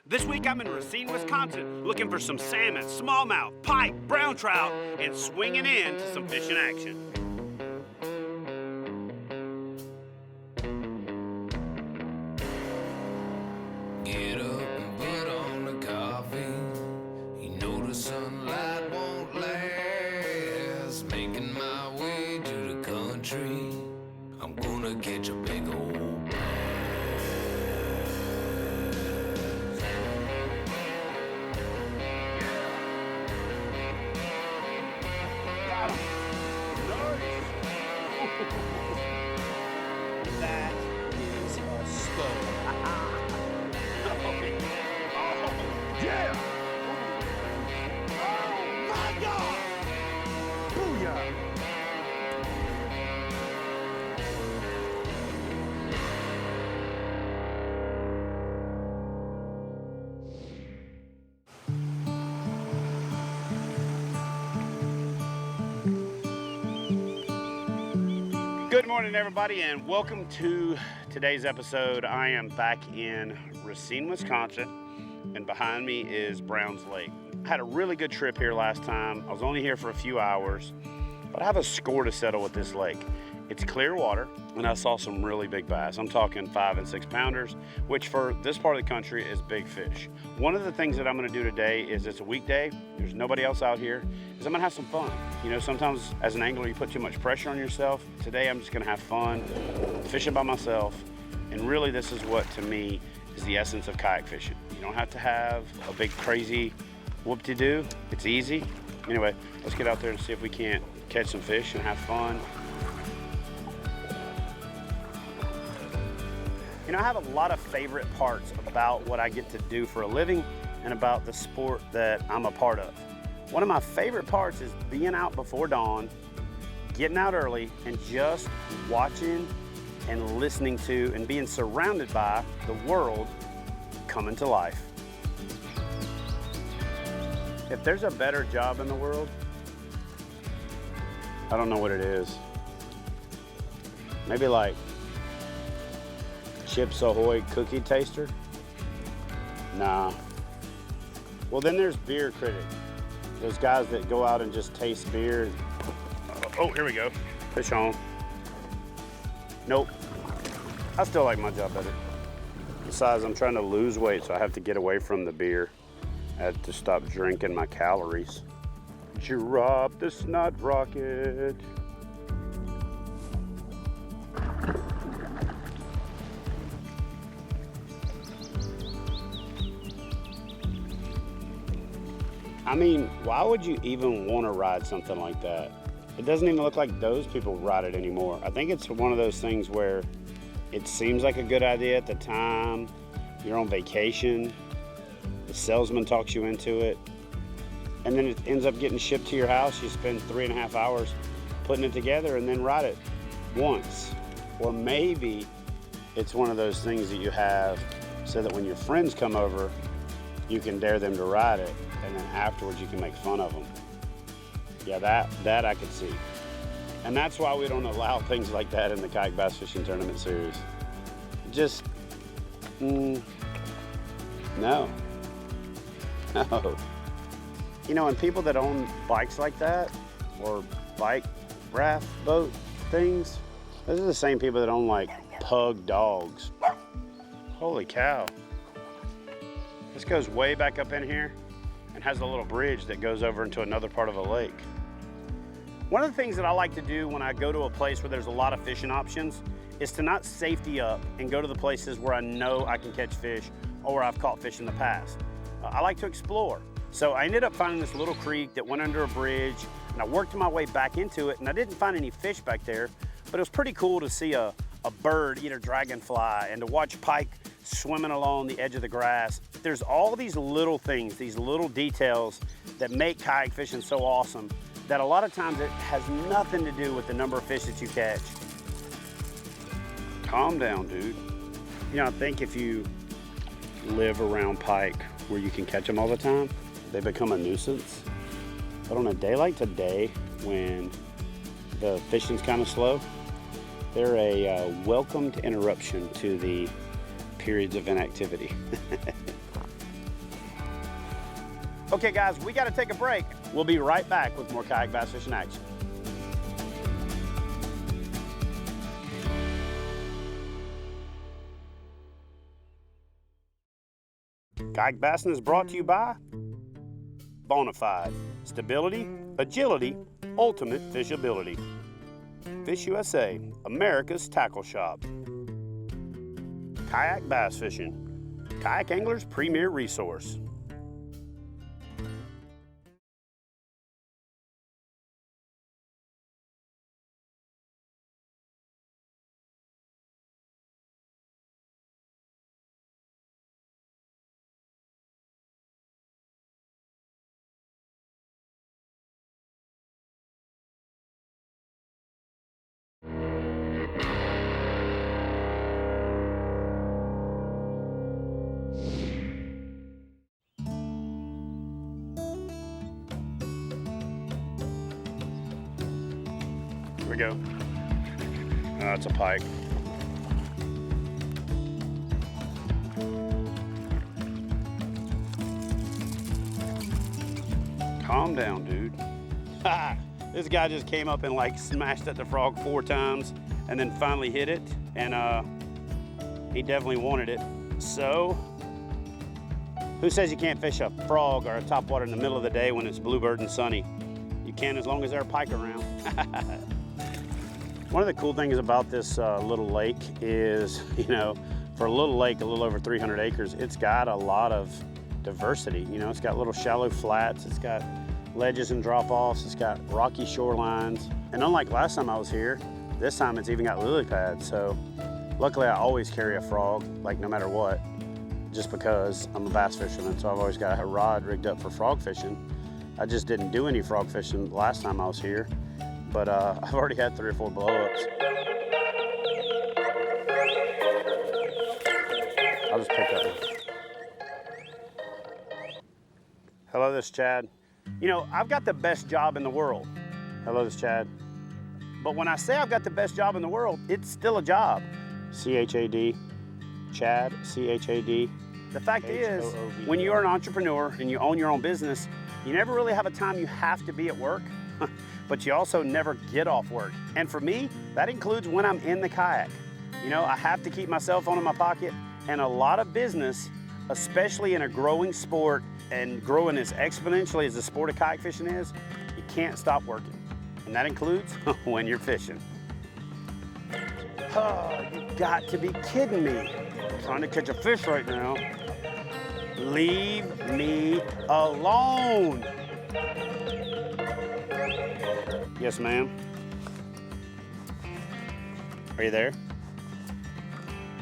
This week I'm in Racine, Wisconsin, looking for some salmon, smallmouth, pike, brown trout, and swinging in to some fishing action. Get up and put on the coffee. You know the sunlight won't last. Making my way to the country. I'm gonna catch a big old That is a spud. Yeah! Oh my God! Booyah! Good morning, everybody, and welcome to today's episode. I am back in Racine, Wisconsin, and behind me is Browns Lake. I had a really good trip here last time. I was only here for a few hours, but I have a score to settle with this lake. It's clear water, and I saw some really big bass. I'm talking 5 and 6 pounders, which for this part of the country is big fish. One of the things that I'm gonna do today is, it's a weekday, there's nobody else out here, is I'm gonna have some fun. You know, sometimes as an angler, you put too much pressure on yourself. Today, I'm just gonna have fun, fishing by myself, and really this is what, to me, is the essence of kayak fishing. You don't have to have a big, crazy whoop-de-doo. It's easy. Anyway, let's get out there and see if we can't catch some fish and have fun. You know, I have a lot of favorite parts about what I get to do for a living and about the sport that I'm a part of. One of my favorite parts is being out before dawn, getting out early, and just watching and listening to and being surrounded by the world coming to life. If there's a better job in the world, I don't know what it is. Maybe like Chips Ahoy cookie taster? Nah. Well, then there's beer critic. Those guys that go out and just taste beer. Oh, here we go. Fish on. Nope. I still like my job better. Besides, I'm trying to lose weight, so I have to get away from the beer. I had to stop drinking my calories. Drop the snot rocket. I mean, why would you even want to ride something like that? It doesn't even look like those people ride it anymore. I think it's one of those things where it seems like a good idea at the time. You're on vacation. The salesman talks you into it. And then it ends up getting shipped to your house. You spend 3.5 hours putting it together and then ride it once. Or maybe it's one of those things that you have so that when your friends come over, you can dare them to ride it, and then afterwards you can make fun of them. Yeah, that I could see. And that's why we don't allow things like that in the Kayak Bass Fishing Tournament Series. Just, no. You know, and people that own bikes like that, or bike raft boat things, those are the same people that own like pug dogs. Holy cow. This goes way back up in here and has a little bridge that goes over into another part of the lake. One of the things that I like to do when I go to a place where there's a lot of fishing options is to not safety up and go to the places where I know I can catch fish or where I've caught fish in the past. I like to explore. So I ended up finding this little creek that went under a bridge, and I worked my way back into it, and I didn't find any fish back there, but it was pretty cool to see a bird eat a dragonfly and to watch pike swimming along the edge of the grass. There's all these little things, these little details that make kayak fishing so awesome that a lot of times it has nothing to do with the number of fish that you catch. Calm down, dude. You know, I think if you live around pike where you can catch them all the time, they become a nuisance. But on a day like today, when the fishing's kind of slow, they're a welcomed interruption to the periods of inactivity. Okay guys, we gotta take a break. We'll be right back with more kayak bass fishing action. Kayak Bassin is brought to you by Bonafide, stability, agility, ultimate fishability. Fish USA, America's tackle shop. Kayak Bass Fishing, kayak angler's premier resource. Here we go. It's a pike. Calm down, dude. This guy just came up and like smashed at the frog 4 times and then finally hit it, and he definitely wanted it. So, who says you can't fish a frog or a topwater in the middle of the day when it's bluebird and sunny? You can, as long as there are pike around. One of the cool things about this little lake is, you know, for a little lake, a little over 300 acres, it's got a lot of diversity. You know, it's got little shallow flats, it's got ledges and drop-offs, it's got rocky shorelines. And unlike last time I was here, this time it's even got lily pads. So luckily I always carry a frog, like no matter what, just because I'm a bass fisherman. So I've always got a rod rigged up for frog fishing. I just didn't do any frog fishing last time I was here, but I've already had 3 or 4 blowups. I'll just pick up. Hello, this is Chad. You know, I've got the best job in the world. Hello, this is Chad. But when I say I've got the best job in the world, it's still a job. C-H-A-D, Chad, C-H-A-D. The fact is, when you're an entrepreneur and you own your own business, you never really have a time you have to be at work, but you also never get off work. And for me, that includes when I'm in the kayak. You know, I have to keep my cell phone in my pocket, and a lot of business, especially in a growing sport and growing as exponentially as the sport of kayak fishing is, you can't stop working. And that includes when you're fishing. Oh, you got to be kidding me. I'm trying to catch a fish right now. Leave me alone. Yes, ma'am. Are you there?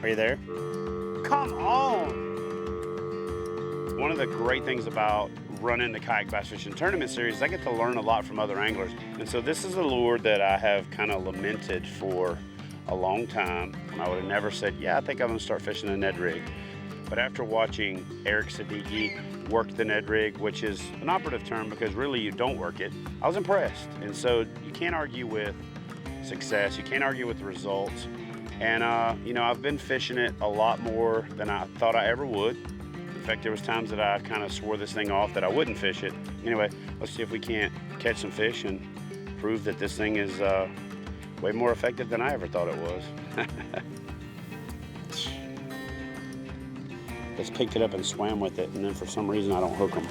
Are you there? Come on. One of the great things about running the Kayak Bass Fishing Tournament Series is I get to learn a lot from other anglers. And so this is a lure that I have kind of lamented for a long time. And I would have never said, yeah, I think I'm gonna start fishing a Ned rig. But after watching Eric Siddiqui work the Ned rig, which is an operative term because really you don't work it, I was impressed. And so you can't argue with success, you can't argue with the results. And you know, I've been fishing it a lot more than I thought I ever would. In fact, there was times that I kind of swore this thing off that I wouldn't fish it. Anyway, let's see if we can't catch some fish and prove that this thing is way more effective than I ever thought it was. Just picked it up and swam with it, and then for some reason I don't hook them.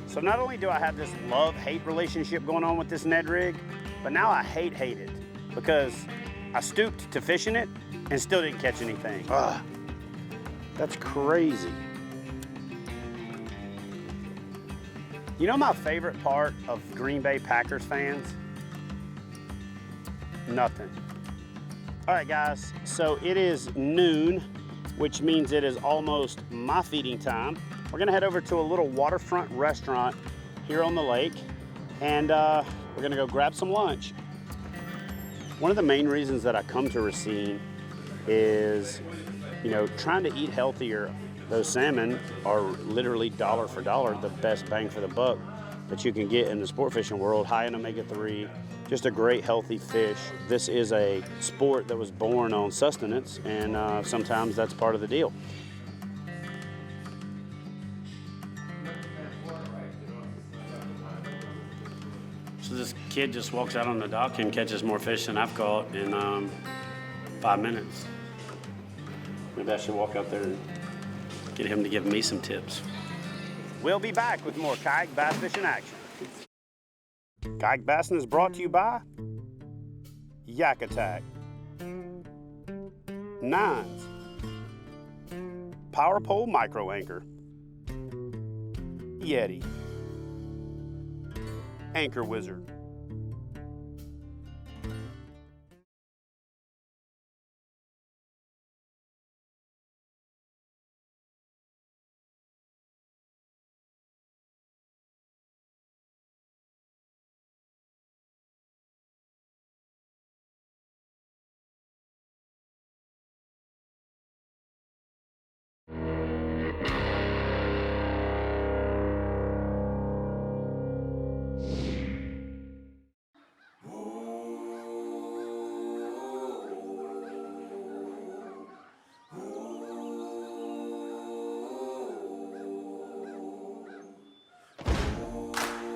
So not only do I have this love-hate relationship going on with this Ned rig, but now I hate it because I stooped to fishing it and still didn't catch anything. Ugh, that's crazy. You know my favorite part of Green Bay Packers fans? Nothing. All right, guys, so it is noon, which means it is almost my feeding time. We're gonna head over to a little waterfront restaurant here on the lake, and we're gonna go grab some lunch. One of the main reasons that I come to Racine is, you know, trying to eat healthier. Those salmon are literally dollar for dollar the best bang for the buck that you can get in the sport fishing world, high in omega-3, just a great healthy fish. This is a sport that was born on sustenance, and sometimes that's part of the deal. Kid just walks out on the dock and catches more fish than I've caught in 5 minutes. Maybe I should walk out there and get him to give me some tips. We'll be back with more kayak bass fishing action. Kayak Bassin is brought to you by Yak Attack, Nines, Power Pole Micro Anchor, Yeti, Anchor Wizard.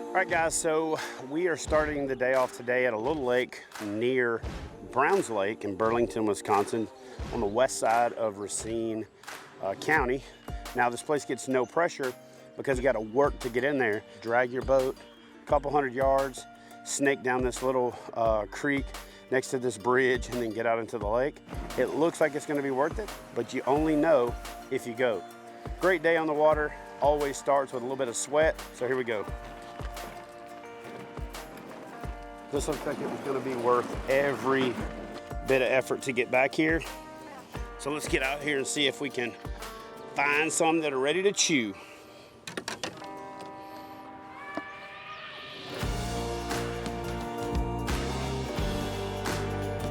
All right, guys, so we are starting the day off today at a little lake near Browns Lake in Burlington, Wisconsin, on the west side of Racine County. Now, this place gets no pressure because you got to work to get in there. Drag your boat a couple hundred yards, snake down this little creek next to this bridge, and then get out into the lake. It looks like it's going to be worth it, but you only know if you go. Great day on the water. Always starts with a little bit of sweat, so here we go. This looks like it was going to be worth every bit of effort to get back here. So let's get out here and see if we can find some that are ready to chew.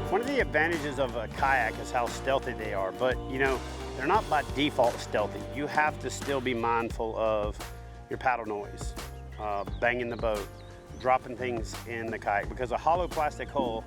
One of the advantages of a kayak is how stealthy they are, but you know, they're not by default stealthy. You have to still be mindful of your paddle noise, banging the boat, dropping things in the kayak, because a hollow plastic hull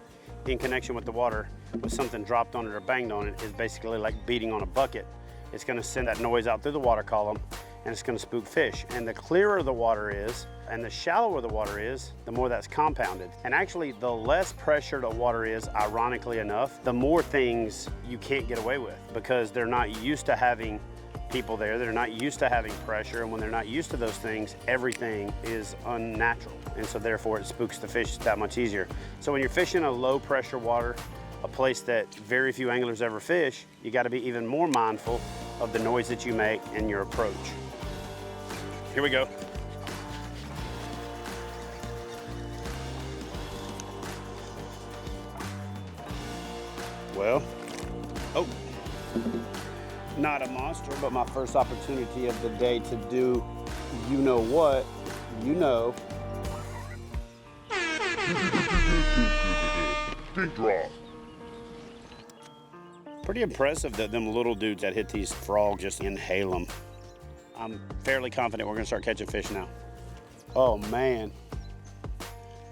in connection with the water with something dropped on it or banged on it is basically like beating on a bucket. It's going to send that noise out through the water column and it's going to spook fish. And the clearer the water is and the shallower the water is, the more that's compounded. And actually, the less pressure the water is, ironically enough, the more things you can't get away with, because they're not used to having people there. They're not used to having pressure, and when they're not used to those things, everything is unnatural, and so therefore it spooks the fish that much easier. So when you're fishing a low pressure water, a place that very few anglers ever fish, you got to be even more mindful of the noise that you make and your approach. Here we go. Well, oh, not a monster, but my first opportunity of the day to do you know what, you know. Big drop. Pretty impressive that them little dudes that hit these frogs just inhale them. I'm fairly confident we're gonna start catching fish now. Oh man,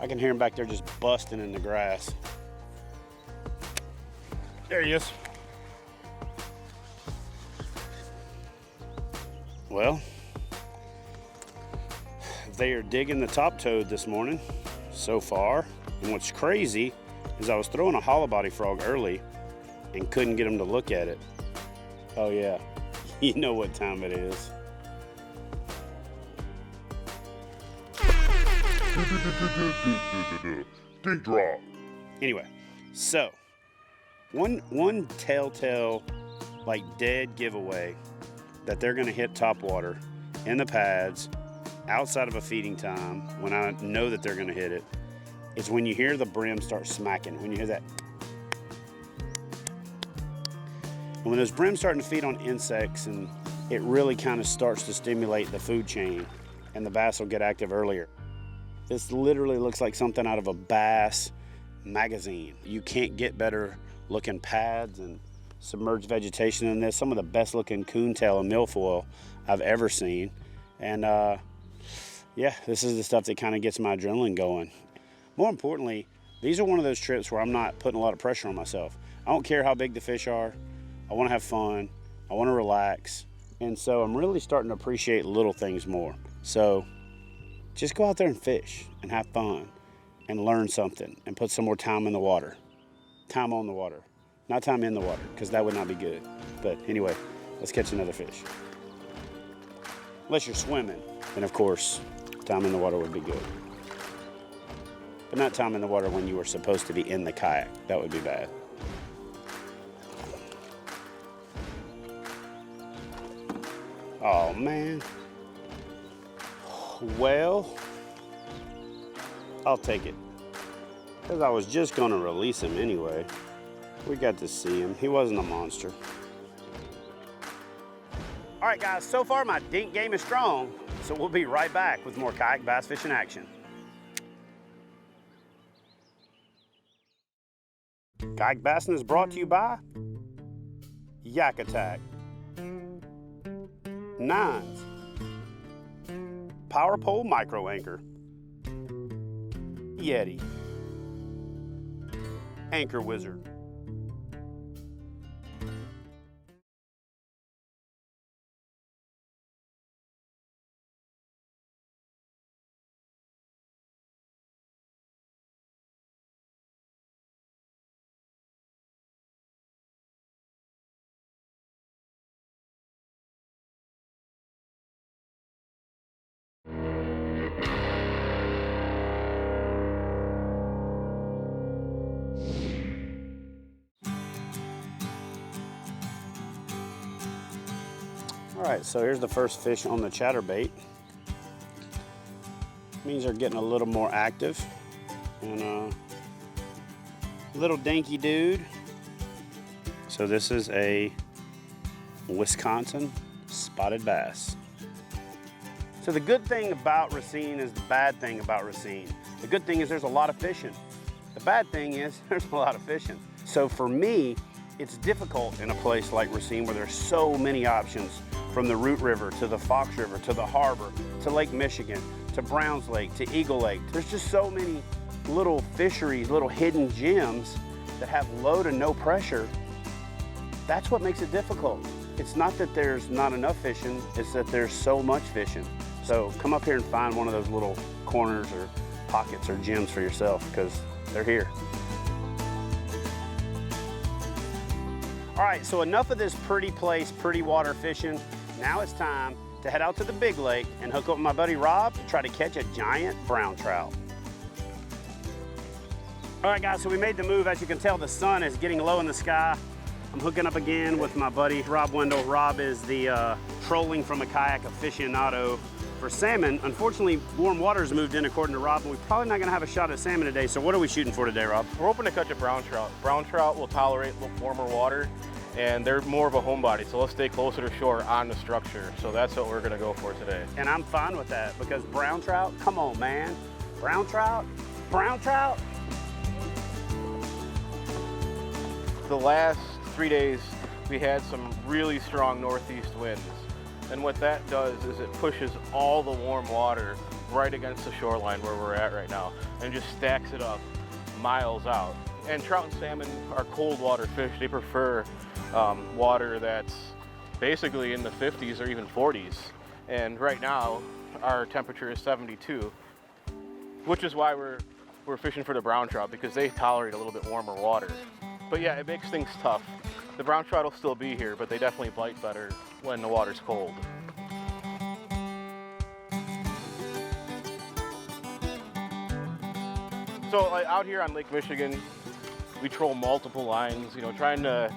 I can hear him back there just busting in the grass. There he is. Well, they are digging the top toad this morning so far. And what's crazy is I was throwing a hollow body frog early and couldn't get them to look at it. Oh yeah, you know what time it is. Big drop. Anyway, so one telltale, like dead giveaway that they're gonna hit topwater in the pads outside of a feeding time, when I know that they're gonna hit it, is when you hear the brim start smacking, when you hear that. And when those brims starting to feed on insects, and it really kind of starts to stimulate the food chain, and the bass will get active earlier. This literally looks like something out of a bass magazine. You can't get better looking pads and submerged vegetation in this. Some of the best looking coontail and milfoil I've ever seen. And yeah, this is the stuff that kind of gets my adrenaline going. More importantly, these are one of those trips where I'm not putting a lot of pressure on myself. I don't care how big the fish are. I want to have fun. I want to relax. And so I'm really starting to appreciate little things more. So just go out there and fish and have fun. and learn something and put some more time in the water. Time on the water. Not time in the water, because that would not be good. But anyway, let's catch another fish. Unless you're swimming, then of course, time in the water would be good. But not time in the water when you were supposed to be in the kayak. That would be bad. Oh man. Well, I'll take it. Because I was just going to release him anyway. We got to see him. He wasn't a monster. All right, guys, so far my dink game is strong, so we'll be right back with more kayak bass fishing action. Kayak Bassin is brought to you by Yak Attack, Nines, Power Pole Micro Anchor, Yeti, Anchor Wizard. All right, so here's the first fish on the chatterbait. Means they're getting a little more active. And a little dinky dude. So this is a Wisconsin spotted bass. So the good thing about Racine is the bad thing about Racine. The good thing is there's a lot of fishing. The bad thing is there's a lot of fishing. So for me, it's difficult in a place like Racine where there's so many options, from the Root River to the Fox River to the harbor to Lake Michigan to Browns Lake to Eagle Lake. There's just so many little fisheries, little hidden gems that have low to no pressure. That's what makes it difficult. It's not that there's not enough fishing, it's that there's so much fishing. So come up here and find one of those little corners or pockets or gems for yourself, because they're here. All right, so enough of this pretty place, pretty water fishing. Now it's time to head out to the big lake and hook up with my buddy Rob to try to catch a giant brown trout. All right, guys, so we made the move. As you can tell, the sun is getting low in the sky. I'm hooking up again with my buddy Rob Wendell. Rob is the trolling from a kayak aficionado for salmon. Unfortunately, warm waters moved in according to Rob, and we're probably not gonna have a shot at salmon today. So what are we shooting for today, Rob? We're hoping to catch a brown trout. Brown trout will tolerate a little warmer water, and they're more of a homebody, so let's stay closer to shore on the structure. So that's what we're gonna go for today. And I'm fine with that, because brown trout, come on, man. Brown trout, brown trout. The last 3 days, we had some really strong northeast winds. And what that does is it pushes all the warm water right against the shoreline where we're at right now and just stacks it up miles out. And trout and salmon are cold water fish. They prefer water that's basically in the 50s or even 40s. And right now, our temperature is 72, which is why we're fishing for the brown trout, because they tolerate a little bit warmer water. But yeah, it makes things tough. The brown trout will still be here, but they definitely bite better when the water's cold. So out here on Lake Michigan, we troll multiple lines, you know, trying to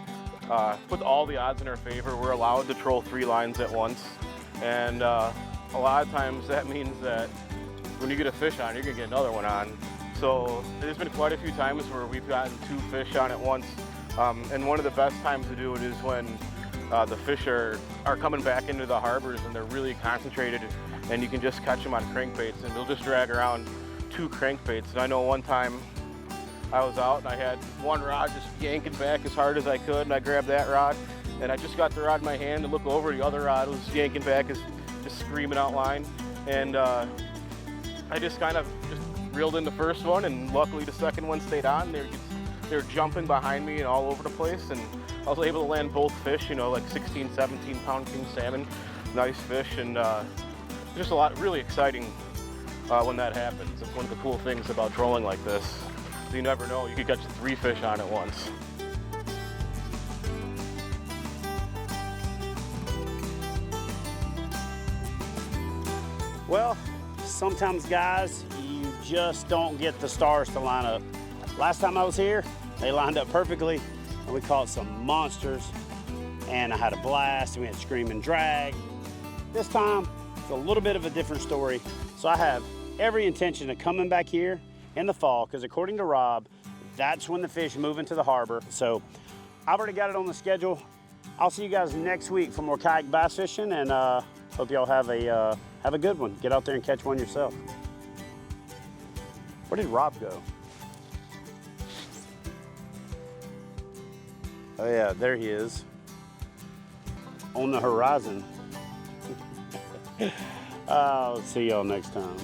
put all the odds in our favor. We're allowed to troll 3 lines at once. And a lot of times that means that when you get a fish on, you're gonna get another one on. So there's been quite a few times where we've gotten 2 fish on at once. And one of the best times to do it is when the fish are coming back into the harbors and they're really concentrated, and you can just catch them on crankbaits, and they'll just drag around 2 crankbaits. And I know one time I was out and I had one rod just yanking back as hard as I could, and I grabbed that rod, and I just got the rod in my hand and look over, the other rod was yanking back, just screaming out line. And I just kind of just reeled in the first one, and luckily the second one stayed on. They're jumping behind me and all over the place, and I was able to land both fish, you know, like 16, 17 pound king salmon, nice fish, and just a lot, really exciting when that happens. It's one of the cool things about trolling like this. You never know, you could catch 3 fish on at once. Well, sometimes guys, you just don't get the stars to line up. Last time I was here, they lined up perfectly and we caught some monsters and I had a blast and we had scream and drag. This time, it's a little bit of a different story. So I have every intention of coming back here in the fall because according to Rob, that's when the fish move into the harbor. So I've already got it on the schedule. I'll see you guys next week for more kayak bass fishing and hope y'all have a good one. Get out there and catch one yourself. Where did Rob go? Oh yeah, there he is. On the horizon. I'll see y'all next time.